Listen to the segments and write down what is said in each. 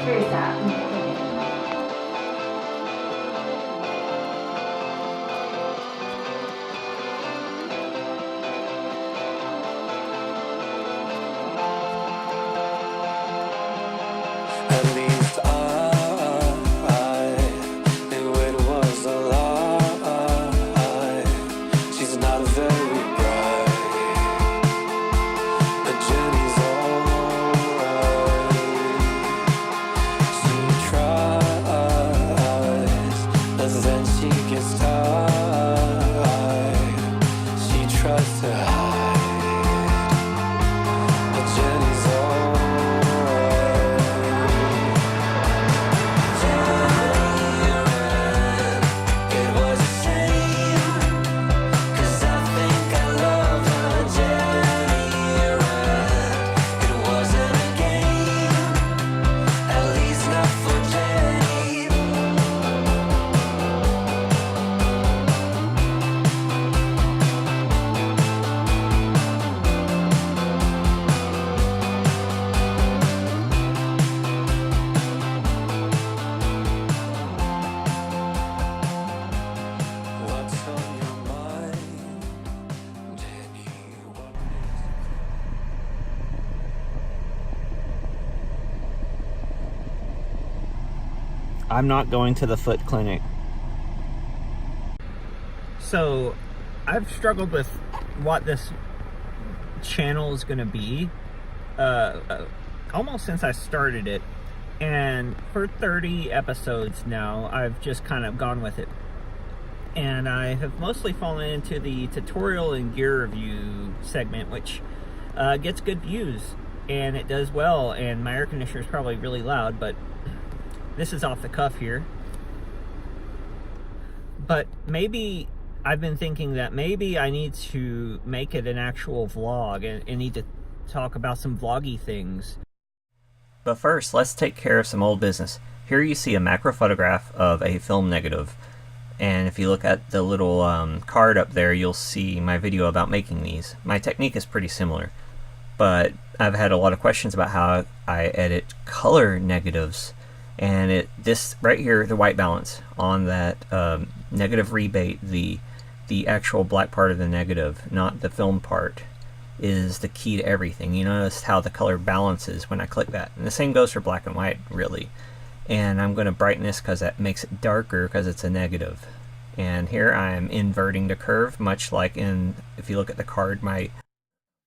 very sad. At least I knew it was a lie. She's not very bright, but Jenny's alright. She tries, but then she gets tired. She tries to hide, but Jenny's alright. I'm not going to the foot clinic. So, I've struggled with what this channel is going to be almost since I started it. And for 30 episodes now, I've just kind of gone with it. And I have mostly fallen into the tutorial and gear review segment, which gets good views. And it does well, and my air conditioner is probably really loud, but this is off the cuff here. But maybe I've been thinking that maybe I need to make it an actual vlog and need to talk about some vloggy things. But first, let's take care of some old business. Here you see a macro photograph of a film negative. And if you look at the little card up there, you'll see my video about making these. My technique is pretty similar, but I've had a lot of questions about how I edit color negatives. And this right here, the white balance on that negative rebate, the actual black part of the negative, not the film part, is the key to everything. You notice how the color balances when I click that. And the same goes for black and white, really. And I'm going to brighten this because that makes it darker because it's a negative. And here I'm inverting the curve, much like if you look at the card, my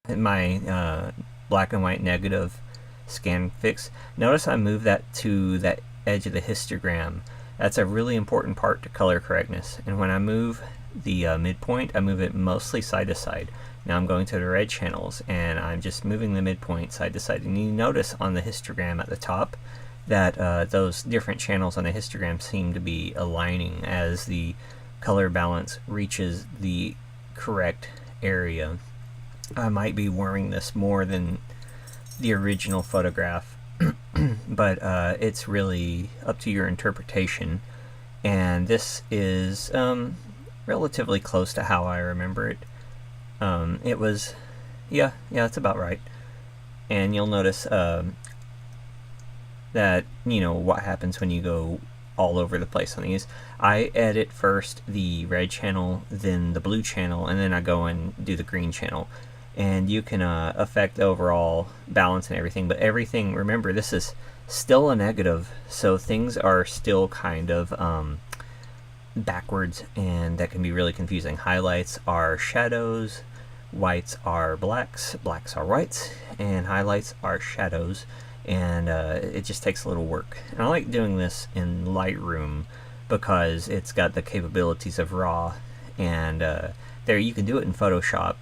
black and white negative scan fix. Notice I move that to that edge of the histogram. That's a really important part to color correctness. And when I move the midpoint, I move it mostly side to side. Now I'm going to the red channels and I'm just moving the midpoint side to side. And you notice on the histogram at the top that those different channels on the histogram seem to be aligning as the color balance reaches the correct area. I might be worming this more than the original photograph, but it's really up to your interpretation. And this is relatively close to how I remember it. It was, yeah, it's about right. And you'll notice that, you know, what happens when you go all over the place on these. I edit first the red channel, then the blue channel, and then I go and do the green channel. And you can affect the overall balance and everything, but everything, remember, this is still a negative, so things are still kind of backwards, and that can be really confusing. Highlights are shadows, whites are blacks, blacks are whites, and highlights are shadows, and it just takes a little work. And I like doing this in Lightroom because it's got the capabilities of RAW, and there you can do it in Photoshop,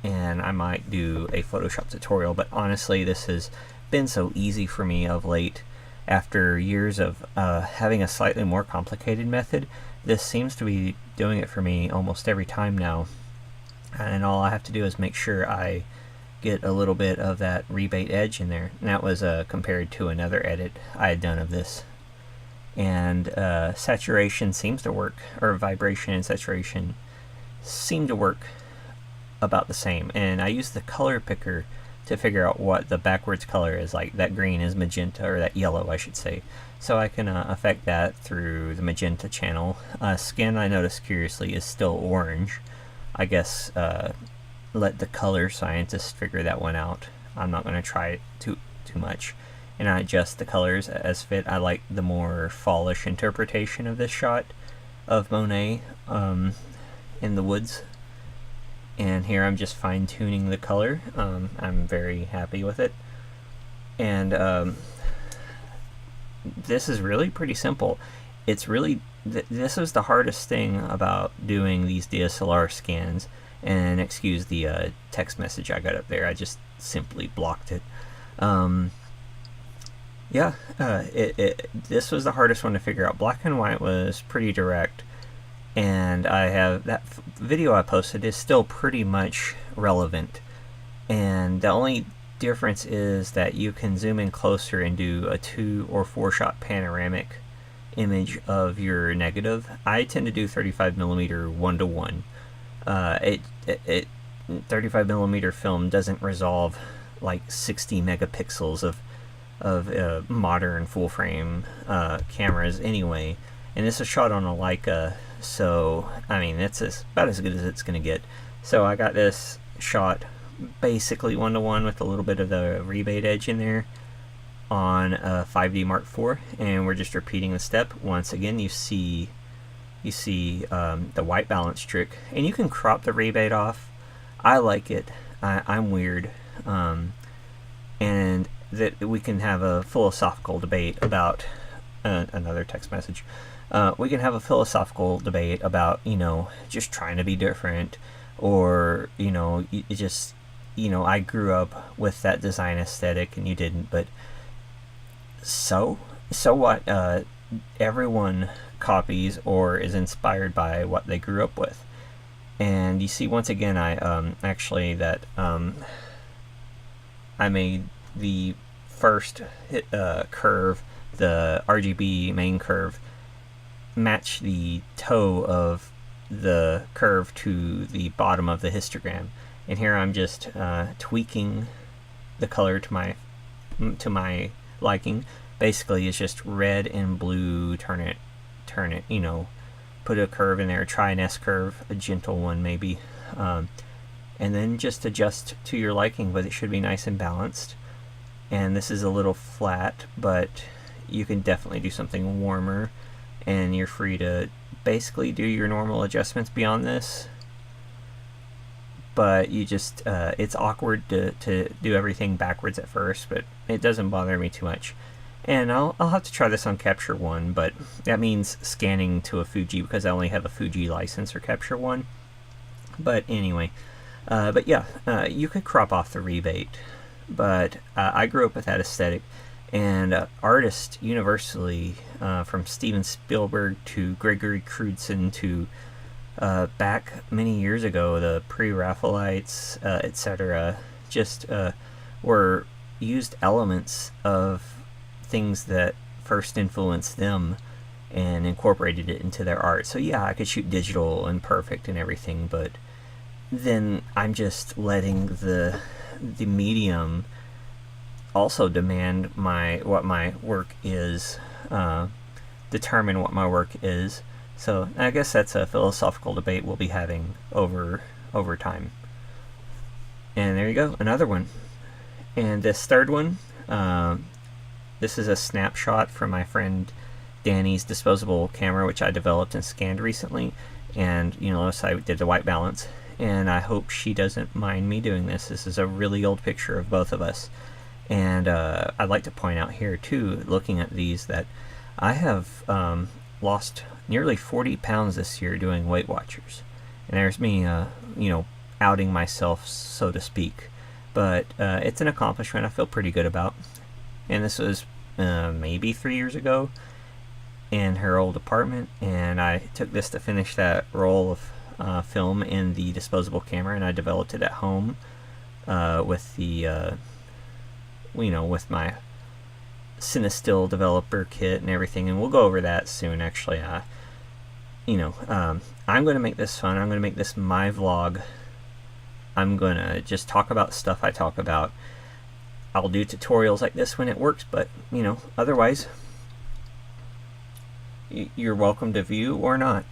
and I might do a Photoshop tutorial, but honestly this has been so easy for me of late. After years of having a slightly more complicated method, this seems to be doing it for me almost every time now. And all I have to do is make sure I get a little bit of that rebate edge in there. And that was compared to another edit I had done of this. And saturation seems to work, or vibration and saturation seem to work about the same. And I use the color picker to figure out what the backwards color is. Like that green is magenta, or that yellow I should say. So I can affect that through the magenta channel. Skin, I noticed curiously, is still orange. I guess let the color scientists figure that one out. I'm not going to try it too much. And I adjust the colors as fit. I like the more fallish interpretation of this shot of Monet in the woods. And here I'm just fine-tuning the color. I'm very happy with it. And this is really pretty simple. It's really, this is the hardest thing about doing these DSLR scans. And excuse the text message I got up there. I just simply blocked it. This was the hardest one to figure out. Black and white was pretty direct. And I have that video I posted is still pretty much relevant, and the only difference is that you can zoom in closer and do a 2 or 4 shot panoramic image of your negative. I tend to do 35mm 1:1. 35mm film doesn't resolve like 60 megapixels of modern full frame cameras anyway, and this is shot on a Leica. So, I mean, it's about as good as it's going to get. So I got this shot basically 1:1 with a little bit of the rebate edge in there on a 5D Mark IV, and we're just repeating the step. Once again, you see the white balance trick, and you can crop the rebate off. I like it. I'm weird. And that we can have a philosophical debate about another text message. We can have a philosophical debate about, just trying to be different, or, I grew up with that design aesthetic and you didn't, but so what? Everyone copies or is inspired by what they grew up with. And you see, once again, I made the first curve, the RGB main curve, match the toe of the curve to the bottom of the histogram, and here I'm just tweaking the color to my liking. Basically, it's just red and blue. Turn it. Put a curve in there. Try an S curve, a gentle one maybe, and then just adjust to your liking. But it should be nice and balanced. And this is a little flat, but you can definitely do something warmer. And you're free to basically do your normal adjustments beyond this, but you just it's awkward to do everything backwards at first, but it doesn't bother me too much. And I'll have to try this on Capture One, but that means scanning to a Fuji, because I only have a Fuji license or Capture One. But anyway, you could crop off the rebate, but I grew up with that aesthetic. And artists universally, from Steven Spielberg to Gregory Crewdson to back many years ago, the pre-Raphaelites, etc., just were used elements of things that first influenced them and incorporated it into their art. So yeah, I could shoot digital and perfect and everything, but then I'm just letting the medium also demand what my work is, determine what my work is. So I guess that's a philosophical debate we'll be having over time. And there you go, another one. And this third one, this is a snapshot from my friend Danny's disposable camera, which I developed and scanned recently. And so I did the white balance, and I hope she doesn't mind me doing this. This is a really old picture of both of us. And I'd like to point out here too, looking at these, that I have lost nearly 40 pounds this year doing Weight Watchers. And there's me, outing myself, so to speak. But it's an accomplishment I feel pretty good about. And this was maybe 3 years ago in her old apartment. And I took this to finish that roll of film in the disposable camera, and I developed it at home with the with my Cinestill developer kit and everything, and we'll go over that soon. Actually, I'm going to make this fun. I'm going to make this my vlog. I'm going to just talk about stuff I talk about, I'll do tutorials like this when it works, but you know, otherwise you're welcome to view or not.